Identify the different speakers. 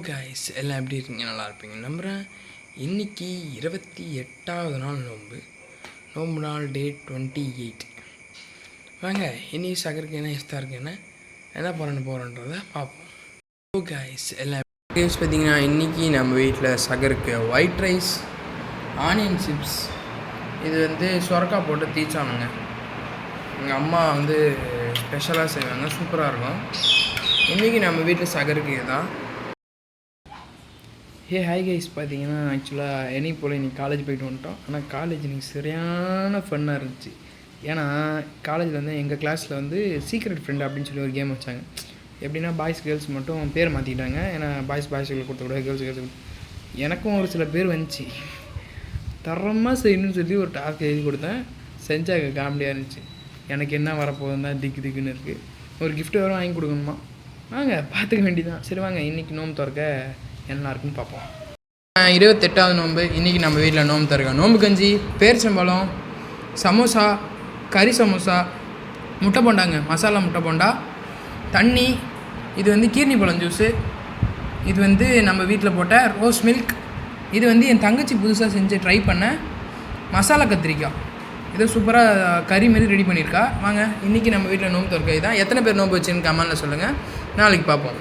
Speaker 1: Guys எல்லாம் எப்படி இருக்கீங்க? நல்லா இருப்பீங்க நம்புகிறேன். இன்றைக்கி 28வது நாள் நோம்பு நாள் டேட் 28. வாங்க இன்றைக்கி சகருக்கு என்ன இஷ்டம் இருக்கு, என்ன பண்ண போகிறோன்றதை பார்ப்போம். கைஸ் எல்லாம் கைஸ் பார்த்திங்கன்னா இன்றைக்கி நம்ம வீட்டில் சகருக்கு ஒயிட் ரைஸ், ஆனியன் சிப்ஸ், இது சொரக்கா போட்டு தீச்சானுங்க. எங்கள் அம்மா ஸ்பெஷலாக செய்வாங்க, சூப்பராக இருக்கும். இன்றைக்கி நம்ம வீட்டில் சகருக்கு இதுதான். ஹாய் கைஸ், பார்த்தீங்கன்னா ஆக்சுவலாக என்னைக்கு போல் இன்றைக்கி காலேஜ் போய்ட்டு வந்துட்டோம். ஆனால் காலேஜ் இன்றைக்கி சரியான ஃபன்னாக இருந்துச்சு. ஏன்னா காலேஜில் எங்கள் கிளாஸில் சீக்ரெட் ஃப்ரெண்ட் அப்படின்னு சொல்லி ஒரு கேம் வச்சாங்க. எப்படின்னா பாய்ஸ் கேர்ள்ஸ் மட்டும் பேர் மாற்றிக்கிட்டாங்க. ஏன்னா பாய்ஸ்களுக்கு கொடுத்தக்கூடாது, கேர்ள்ஸ் எனக்கும் ஒரு சில பேர் வந்துச்சு. தரமாக செய்யணும்னு சொல்லி ஒரு டாஸ்க் எழுதி கொடுத்தேன். செஞ்சாங்க, காமெடியாக இருந்துச்சு. எனக்கு என்ன வரப்போகுதுன்னு தான் திக்குன்னு இருக்குது. ஒரு கிஃப்ட் வேறு வாங்கி கொடுக்கணுமா, வாங்க பார்த்துக்க வேண்டியதான். சரி வாங்க இன்றைக்கி நோம்பு திறக்க என்ன இருக்குன்னு பார்ப்போம். 28வது நோம்பு. இன்றைக்கி நம்ம வீட்டில் நோம்பு திறக்க நோம்பு கஞ்சி, பேரிச்சம்பழம், சமோசா, கறி சமோசா, முட்டை போண்டாங்க, மசாலா முட்டை போண்டா, தண்ணி, இது கீர்னி பழம் ஜூஸு, இது நம்ம வீட்டில் போட்ட ரோஸ் மில்க், இது என் தங்கச்சி புதுசாக செஞ்சு ட்ரை பண்ண மசாலா கத்திரிக்காய். இதை சூப்பராக கறி மாரி ரெடி பண்ணியிருக்கா. வாங்க இன்றைக்கி நம்ம வீட்டில் நோம்பு திறக்க. இதான் எத்தனை பேர் நோம்பு வச்சுன்னு கமெண்ட்டில் சொல்லுங்கள், நாளைக்கு பார்ப்போம்.